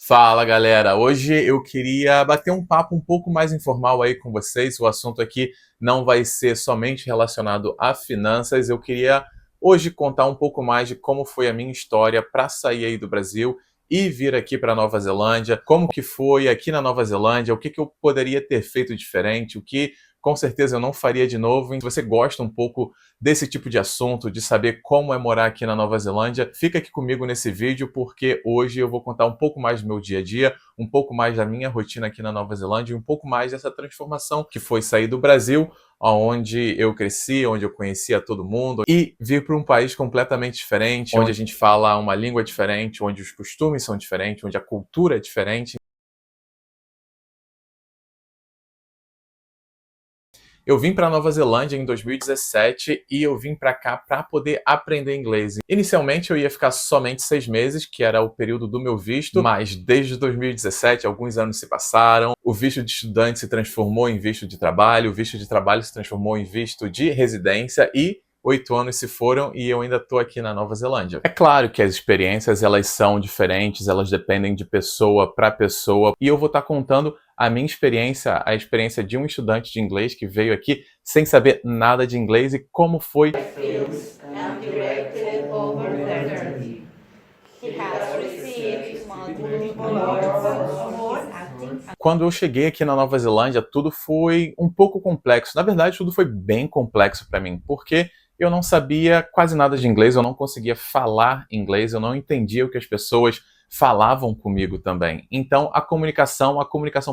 Fala galera, hoje eu queria bater um papo um pouco mais informal aí com vocês. O assunto aqui não vai ser somente relacionado a finanças. Eu queria hoje contar um pouco mais de como foi a minha história para sair aí do Brasil e vir aqui para Nova Zelândia, como que foi aqui na Nova Zelândia, o que que eu poderia ter feito diferente, o que com certeza eu não faria de novo. Se você gosta um pouco desse tipo de assunto, de saber como é morar aqui na Nova Zelândia, fica aqui comigo nesse vídeo porque hoje eu vou contar um pouco mais do meu dia a dia, um pouco mais da minha rotina aqui na Nova Zelândia e um pouco mais dessa transformação que foi sair do Brasil, onde eu cresci, onde eu conhecia todo mundo, e vir para um país completamente diferente, onde a gente fala uma língua diferente, onde os costumes são diferentes, onde a cultura é diferente. Eu vim para Nova Zelândia em 2017 e eu vim para cá para poder aprender inglês. Inicialmente eu ia ficar somente 6 meses, que era o período do meu visto, mas desde 2017 alguns anos se passaram, o visto de estudante se transformou em visto de trabalho, o visto de trabalho se transformou em visto de residência e 8 anos se foram e eu ainda estou aqui na Nova Zelândia. É claro que as experiências elas são diferentes, elas dependem de pessoa para pessoa e eu vou estar contando a minha experiência, a experiência de um estudante de inglês que veio aqui sem saber nada de inglês e como foi. Films and directed over 30. He has received multiple awards for acting. Quando eu cheguei aqui na Nova Zelândia, tudo foi um pouco complexo. Na verdade, tudo foi bem complexo para mim, porque eu não sabia quase nada de inglês, eu não conseguia falar inglês, eu não entendia o que as pessoas falavam comigo também. Então, a comunicação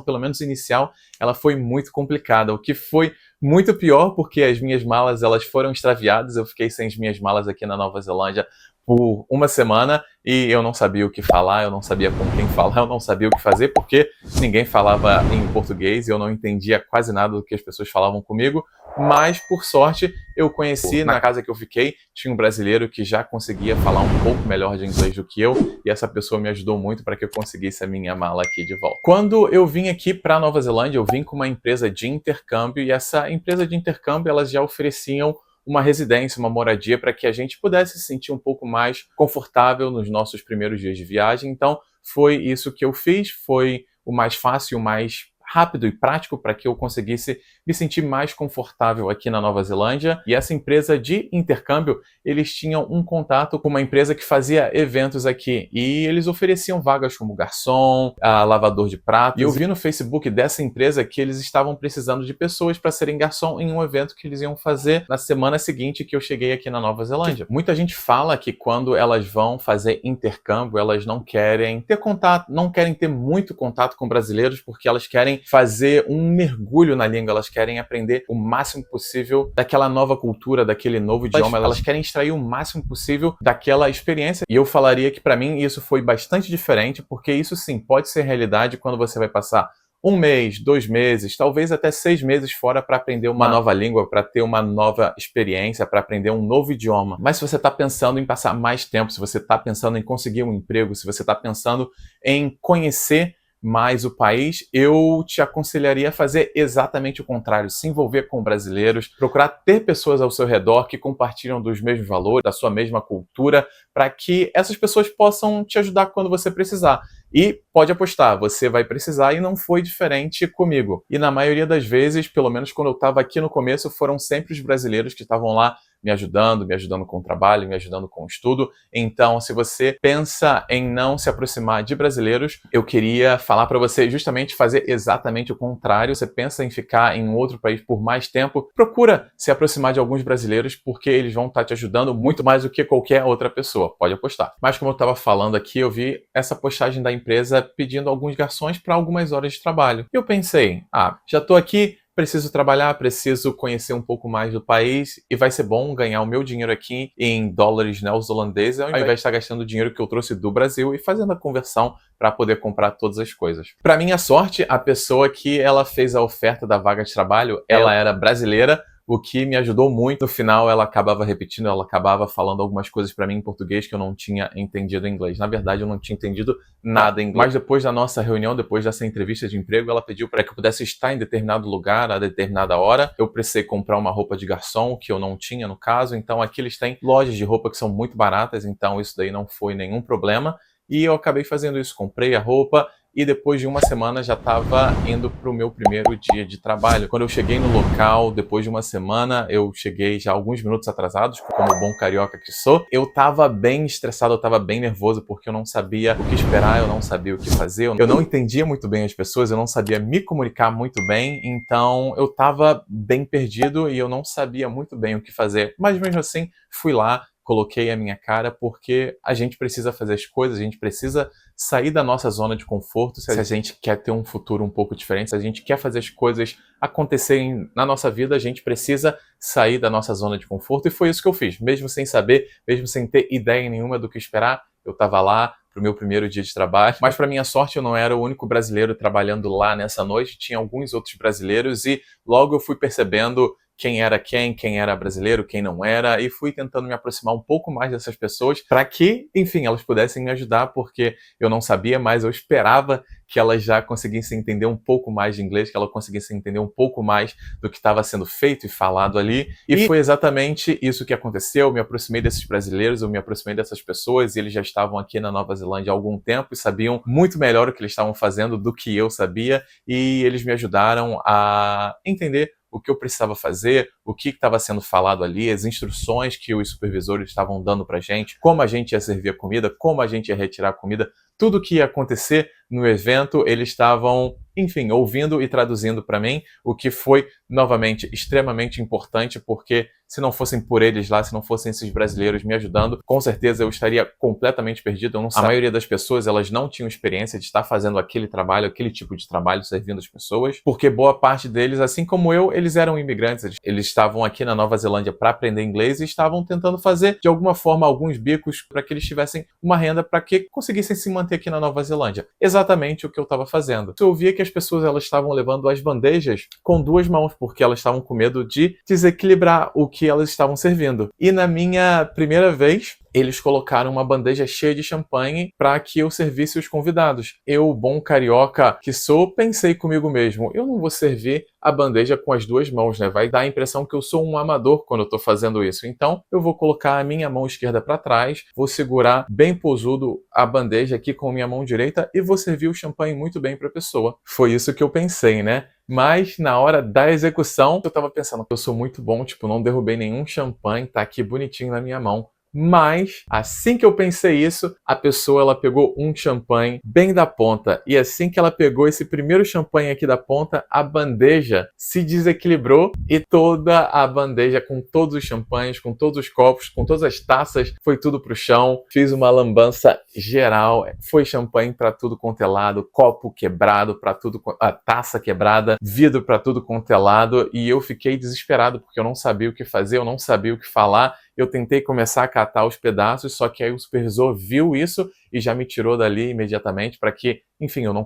pelo menos inicial, ela foi muito complicada, o que foi muito pior porque as minhas malas, elas foram extraviadas, eu fiquei sem as minhas malas aqui na Nova Zelândia por uma semana e eu não sabia o que falar, eu não sabia com quem falar, eu não sabia o que fazer porque ninguém falava em português e eu não entendia quase nada do que as pessoas falavam comigo, mas por sorte eu conheci, na casa que eu fiquei, tinha um brasileiro que já conseguia falar um pouco melhor de inglês do que eu e essa pessoa me ajudou muito para que eu conseguisse a minha mala aqui de volta. Quando eu vim aqui para Nova Zelândia, eu vim com uma empresa de intercâmbio e essa empresa de intercâmbio elas já ofereciam uma residência, uma moradia para que a gente pudesse se sentir um pouco mais confortável nos nossos primeiros dias de viagem. Então, foi isso que eu fiz, foi o mais fácil, o mais rápido e prático para que eu conseguisse me sentir mais confortável aqui na Nova Zelândia. E essa empresa de intercâmbio, eles tinham um contato com uma empresa que fazia eventos aqui e eles ofereciam vagas como garçom, lavador de pratos. E eu vi no Facebook dessa empresa que eles estavam precisando de pessoas para serem garçom em um evento que eles iam fazer na semana seguinte que eu cheguei aqui na Nova Zelândia. Muita gente fala que quando elas vão fazer intercâmbio, elas não querem ter contato, não querem ter muito contato com brasileiros porque elas querem fazer um mergulho na língua, elas querem aprender o máximo possível daquela nova cultura, daquele novo idioma, elas querem extrair o máximo possível daquela experiência. E eu falaria que para mim isso foi bastante diferente, porque isso sim pode ser realidade quando você vai passar 1 mês, 2 meses, talvez até 6 meses fora para aprender uma nova língua, para ter uma nova experiência, para aprender um novo idioma. Mas se você está pensando em passar mais tempo, se você está pensando em conseguir um emprego, se você está pensando em conhecer mais o país, eu te aconselharia a fazer exatamente o contrário, se envolver com brasileiros, procurar ter pessoas ao seu redor que compartilham dos mesmos valores, da sua mesma cultura, para que essas pessoas possam te ajudar quando você precisar. E pode apostar, você vai precisar e não foi diferente comigo. E na maioria das vezes, pelo menos quando eu estava aqui no começo, foram sempre os brasileiros que estavam lá me ajudando com o trabalho, me ajudando com o estudo. Então, se você pensa em não se aproximar de brasileiros, eu queria falar para você justamente fazer exatamente o contrário. Você pensa em ficar em outro país por mais tempo, procura se aproximar de alguns brasileiros, porque eles vão estar te ajudando muito mais do que qualquer outra pessoa, pode apostar. Mas como eu estava falando aqui, eu vi essa postagem da empresa pedindo alguns garçons para algumas horas de trabalho. E eu pensei, já estou aqui, preciso trabalhar, preciso conhecer um pouco mais do país e vai ser bom ganhar o meu dinheiro aqui em dólares neozelandeses ao invés de estar gastando o dinheiro que eu trouxe do Brasil e fazendo a conversão para poder comprar todas as coisas. Para minha sorte, a pessoa que ela fez a oferta da vaga de trabalho, ela era brasileira, o que me ajudou muito. No final, ela acabava repetindo, ela acabava falando algumas coisas para mim em português que eu não tinha entendido em inglês. Na verdade, eu não tinha entendido nada em inglês. Mas depois da nossa reunião, depois dessa entrevista de emprego, ela pediu para que eu pudesse estar em determinado lugar, a determinada hora. Eu precisei comprar uma roupa de garçom, que eu não tinha no caso. Então, aqui eles têm lojas de roupa que são muito baratas, então isso daí não foi nenhum problema. E eu acabei fazendo isso, comprei a roupa e depois de uma semana já estava indo para o meu primeiro dia de trabalho. Quando eu cheguei no local, depois de uma semana, eu cheguei já alguns minutos atrasados, como bom carioca que sou. Eu estava bem estressado, eu estava bem nervoso, porque eu não sabia o que esperar, eu não sabia o que fazer, eu não entendia muito bem as pessoas, eu não sabia me comunicar muito bem, então eu estava bem perdido e eu não sabia muito bem o que fazer. Mas mesmo assim, fui lá, coloquei a minha cara, porque a gente precisa fazer as coisas, a gente precisa sair da nossa zona de conforto se a gente quer ter um futuro um pouco diferente, se a gente quer fazer as coisas acontecerem na nossa vida, a gente precisa sair da nossa zona de conforto, e foi isso que eu fiz. Mesmo sem saber, mesmo sem ter ideia nenhuma do que esperar, eu estava lá para o meu primeiro dia de trabalho, mas para minha sorte eu não era o único brasileiro trabalhando lá nessa noite, tinha alguns outros brasileiros e logo eu fui percebendo quem era brasileiro, quem não era, e fui tentando me aproximar um pouco mais dessas pessoas para que, enfim, elas pudessem me ajudar, porque eu não sabia, mas eu esperava que elas já conseguissem entender um pouco mais de inglês, que elas conseguissem entender um pouco mais do que estava sendo feito e falado ali. E foi exatamente isso que aconteceu. Eu me aproximei desses brasileiros, eu me aproximei dessas pessoas, e eles já estavam aqui na Nova Zelândia há algum tempo e sabiam muito melhor o que eles estavam fazendo do que eu sabia, e eles me ajudaram a entender o que eu precisava fazer, o que estava sendo falado ali, as instruções que os supervisores estavam dando pra gente, como a gente ia servir a comida, como a gente ia retirar a comida, tudo que ia acontecer no evento, eles estavam, enfim, ouvindo e traduzindo para mim, o que foi, novamente, extremamente importante, porque se não fossem por eles lá, se não fossem esses brasileiros me ajudando, com certeza eu estaria completamente perdido. Eu não sei. A maioria das pessoas, elas não tinham experiência de estar fazendo aquele trabalho, aquele tipo de trabalho, servindo as pessoas, porque boa parte deles, assim como eu, eles eram imigrantes. Eles estavam aqui na Nova Zelândia para aprender inglês e estavam tentando fazer, de alguma forma, alguns bicos para que eles tivessem uma renda para que conseguissem se manter aqui na Nova Zelândia. Exatamente o que eu estava fazendo. Eu via que as pessoas, elas estavam levando as bandejas com duas mãos, porque elas estavam com medo de desequilibrar o que elas estavam servindo. E na minha primeira vez, eles colocaram uma bandeja cheia de champanhe para que eu servisse os convidados. Eu, bom carioca que sou, pensei comigo mesmo, eu não vou servir a bandeja com as duas mãos, né? Vai dar a impressão que eu sou um amador quando eu estou fazendo isso. Então, eu vou colocar a minha mão esquerda para trás, vou segurar bem posudo a bandeja aqui com a minha mão direita e vou servir o champanhe muito bem para a pessoa. Foi isso que eu pensei, né? Mas na hora da execução, eu tava pensando, eu sou muito bom, tipo, não derrubei nenhum champanhe, tá aqui bonitinho na minha mão. Mas, assim que eu pensei isso, a pessoa, ela pegou um champanhe bem da ponta. E assim que ela pegou esse primeiro champanhe aqui da ponta, a bandeja se desequilibrou e toda a bandeja, com todos os champanhes, com todos os copos, com todas as taças, foi tudo pro chão. Fiz uma lambança geral. Foi champanhe pra tudo quanto é lado, copo quebrado pra tudo, a taça quebrada, vidro pra tudo quanto é lado. E eu fiquei desesperado, porque eu não sabia o que fazer, eu não sabia o que falar. Eu tentei começar a catar os pedaços, só que aí o supervisor viu isso e já me tirou dali imediatamente para que, enfim, eu não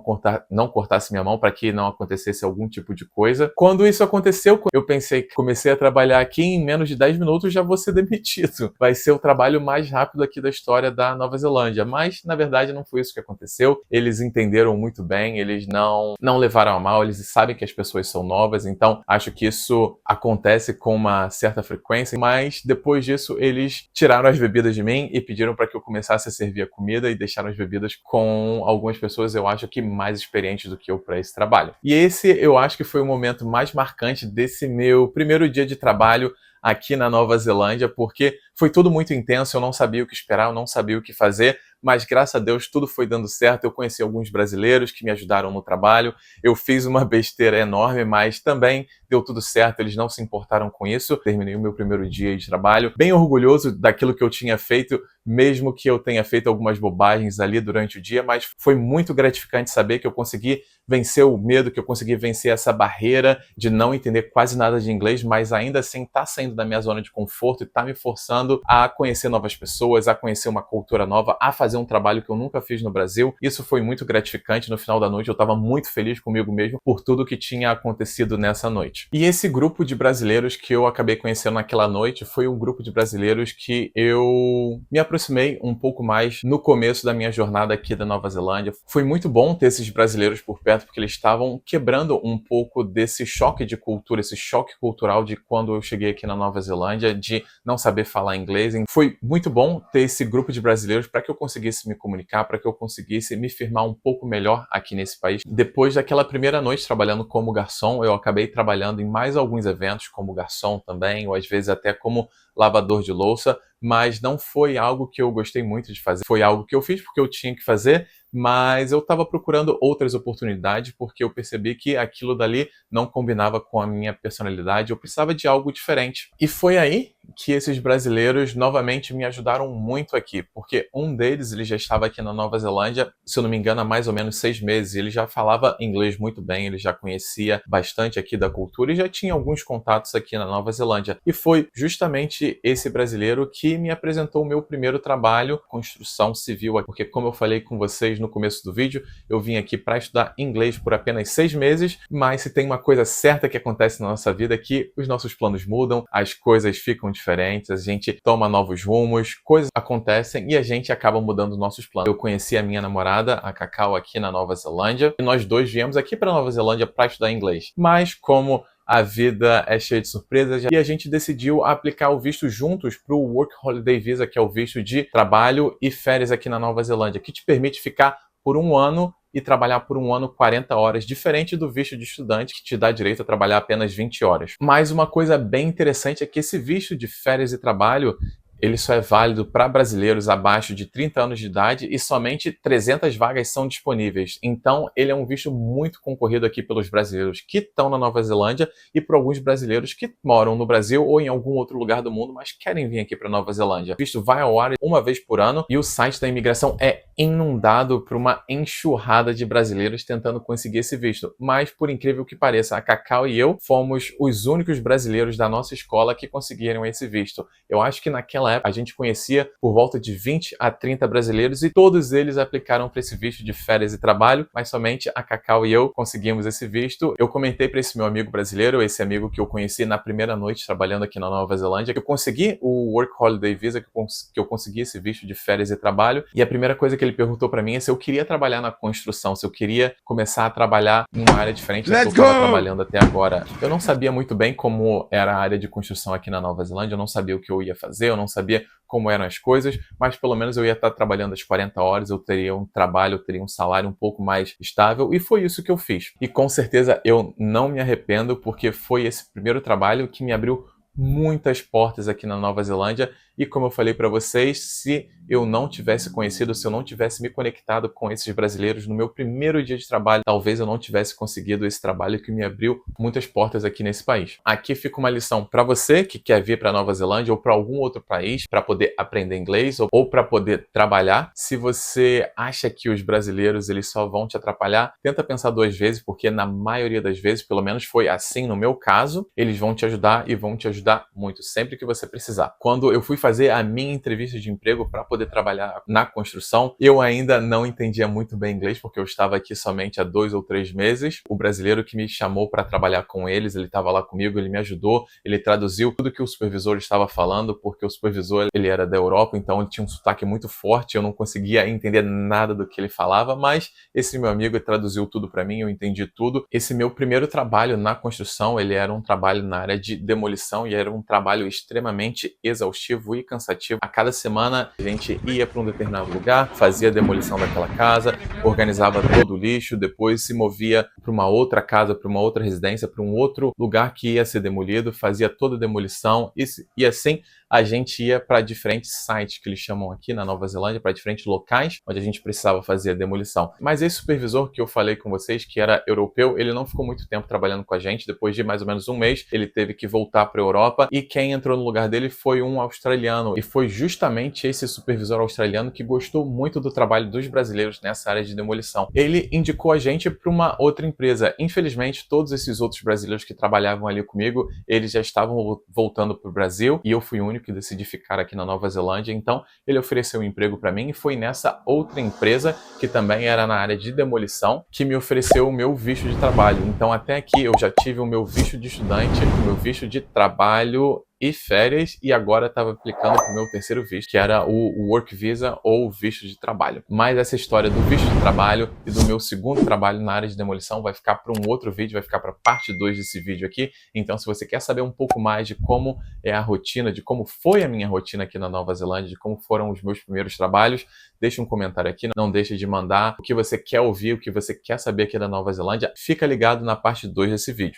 cortasse minha mão, para que não acontecesse algum tipo de coisa. Quando isso aconteceu, eu pensei que comecei a trabalhar aqui, em menos de 10 minutos já vou ser demitido. Vai ser o trabalho mais rápido aqui da história da Nova Zelândia. Mas, na verdade, não foi isso que aconteceu. Eles entenderam muito bem, eles não levaram a mal, eles sabem que as pessoas são novas, então acho que isso acontece com uma certa frequência, mas depois disso eles tiraram as bebidas de mim e pediram para que eu começasse a servir a comida e deixaram as bebidas com algumas pessoas, eu acho que mais experientes do que eu para esse trabalho. E esse eu acho que foi o momento mais marcante desse meu primeiro dia de trabalho aqui na Nova Zelândia, porque foi tudo muito intenso, eu não sabia o que esperar, eu não sabia o que fazer, mas graças a Deus tudo foi dando certo. Eu conheci alguns brasileiros que me ajudaram no trabalho, eu fiz uma besteira enorme, mas também deu tudo certo, eles não se importaram com isso. Terminei o meu primeiro dia de trabalho, bem orgulhoso daquilo que eu tinha feito, mesmo que eu tenha feito algumas bobagens ali durante o dia, mas foi muito gratificante saber que eu consegui vencer o medo, que eu consegui vencer essa barreira de não entender quase nada de inglês, mas ainda assim tá saindo da minha zona de conforto e tá me forçando a conhecer novas pessoas, a conhecer uma cultura nova, a fazer um trabalho que eu nunca fiz no Brasil. Isso foi muito gratificante. No final da noite eu estava muito feliz comigo mesmo por tudo que tinha acontecido nessa noite. E esse grupo de brasileiros que eu acabei conhecendo naquela noite foi um grupo de brasileiros que eu me aproximei um pouco mais no começo da minha jornada aqui da Nova Zelândia. Foi muito bom ter esses brasileiros por perto, porque eles estavam quebrando um pouco desse choque de cultura, esse choque cultural de quando eu cheguei aqui na Nova Zelândia, de não saber falar inglês. E foi muito bom ter esse grupo de brasileiros para que eu conseguisse me comunicar, para que eu conseguisse me firmar um pouco melhor aqui nesse país. Depois daquela primeira noite trabalhando como garçom, eu acabei trabalhando em mais alguns eventos como garçom também, ou às vezes até como lavador de louça, mas não foi algo que eu gostei muito de fazer. Foi algo que eu fiz porque eu tinha que fazer, mas eu estava procurando outras oportunidades porque eu percebi que aquilo dali não combinava com a minha personalidade, eu precisava de algo diferente. E foi aí que esses brasileiros novamente me ajudaram muito aqui, porque um deles ele já estava aqui na Nova Zelândia, se eu não me engano, há mais ou menos 6 meses. Ele já falava inglês muito bem, ele já conhecia bastante aqui da cultura e já tinha alguns contatos aqui na Nova Zelândia. E foi justamente esse brasileiro que me apresentou o meu primeiro trabalho, construção civil, porque como eu falei com vocês no começo do vídeo, eu vim aqui para estudar inglês por apenas 6 meses, mas se tem uma coisa certa que acontece na nossa vida é que os nossos planos mudam, as coisas ficam diferentes, a gente toma novos rumos, coisas acontecem e a gente acaba mudando nossos planos. Eu conheci a minha namorada, a Cacau, aqui na Nova Zelândia, e nós dois viemos aqui para Nova Zelândia para estudar inglês. Mas como a vida é cheia de surpresas e a gente decidiu aplicar o visto juntos para o Work Holiday Visa, que é o visto de trabalho e férias aqui na Nova Zelândia, que te permite ficar por 1 ano e trabalhar por 1 ano 40 horas, diferente do visto de estudante, que te dá direito a trabalhar apenas 20 horas. Mas uma coisa bem interessante é que esse visto de férias e trabalho, ele só é válido para brasileiros abaixo de 30 anos de idade e somente 300 vagas são disponíveis. Então, ele é um visto muito concorrido aqui pelos brasileiros que estão na Nova Zelândia e por alguns brasileiros que moram no Brasil ou em algum outro lugar do mundo, mas querem vir aqui para Nova Zelândia. O visto vai ao ar uma vez por ano e o site da imigração é inundado por uma enxurrada de brasileiros tentando conseguir esse visto. Mas, por incrível que pareça, a Cacau e eu fomos os únicos brasileiros da nossa escola que conseguiram esse visto. Eu acho que naquela época a gente conhecia por volta de 20 a 30 brasileiros e todos eles aplicaram para esse visto de férias e trabalho, mas somente a Cacau e eu conseguimos esse visto. Eu comentei para esse meu amigo brasileiro, esse amigo que eu conheci na primeira noite trabalhando aqui na Nova Zelândia, que eu consegui o Work Holiday Visa, que eu consegui esse visto de férias e trabalho, e a primeira coisa que ele perguntou para mim é se eu queria trabalhar na construção, se eu queria começar a trabalhar em uma área diferente da que eu estava trabalhando até agora. Eu não sabia muito bem como era a área de construção aqui na Nova Zelândia, eu não sabia o que eu ia fazer, eu não sabia como eram as coisas, mas pelo menos eu ia estar trabalhando as 40 horas, eu teria um trabalho, eu teria um salário um pouco mais estável, e foi isso que eu fiz. E com certeza eu não me arrependo, porque foi esse primeiro trabalho que me abriu muitas portas aqui na Nova Zelândia, e como eu falei para vocês, se eu não tivesse conhecido, se eu não tivesse me conectado com esses brasileiros no meu primeiro dia de trabalho, talvez eu não tivesse conseguido esse trabalho que me abriu muitas portas aqui nesse país. Aqui fica uma lição para você que quer vir para Nova Zelândia ou para algum outro país para poder aprender inglês ou para poder trabalhar. Se você acha que os brasileiros eles só vão te atrapalhar, tenta pensar 2 vezes, porque na maioria das vezes, pelo menos foi assim no meu caso, eles vão te ajudar e vão te ajudar muito, sempre que você precisar. Quando eu fui fazer a minha entrevista de emprego para poder trabalhar na construção, eu ainda não entendia muito bem inglês, porque eu estava aqui somente há 2 ou 3 meses. O brasileiro que me chamou para trabalhar com eles, ele estava lá comigo, ele me ajudou, ele traduziu tudo que o supervisor estava falando, porque o supervisor ele era da Europa, então ele tinha um sotaque muito forte, eu não conseguia entender nada do que ele falava, mas esse meu amigo traduziu tudo para mim, eu entendi tudo. Esse meu primeiro trabalho na construção, ele era um trabalho na área de demolição e era um trabalho extremamente exaustivo e cansativo. A cada semana a gente ia para um determinado lugar, fazia a demolição daquela casa, organizava todo o lixo, depois se movia para uma outra casa, para uma outra residência, para um outro lugar que ia ser demolido, fazia toda a demolição e assim a gente ia para diferentes sites que eles chamam aqui na Nova Zelândia, para diferentes locais onde a gente precisava fazer a demolição. Mas esse supervisor que eu falei com vocês, que era europeu, ele não ficou muito tempo trabalhando com a gente. Depois de mais ou menos 1 mês, ele teve que voltar para a Europa e quem entrou no lugar dele foi um australiano. E foi justamente esse supervisor australiano que gostou muito do trabalho dos brasileiros nessa área de demolição. Ele indicou a gente para uma outra empresa. Infelizmente, todos esses outros brasileiros que trabalhavam ali comigo, eles já estavam voltando para o Brasil e eu fui o único que decidi ficar aqui na Nova Zelândia. Então, ele ofereceu um emprego para mim e foi nessa outra empresa, que também era na área de demolição, que me ofereceu o meu visto de trabalho. Então, até aqui eu já tive o meu visto de estudante, o meu visto de trabalho e férias, e agora estava aplicando para o meu terceiro visto, que era o Work Visa ou visto de trabalho. Mas essa história do visto de trabalho e do meu segundo trabalho na área de demolição vai ficar para um outro vídeo, vai ficar para parte 2 desse vídeo aqui. Então, se você quer saber um pouco mais de como é a rotina, de como foi a minha rotina aqui na Nova Zelândia, de como foram os meus primeiros trabalhos, deixe um comentário aqui, não deixe de mandar o que você quer ouvir, o que você quer saber aqui da Nova Zelândia. Fica ligado na parte 2 desse vídeo.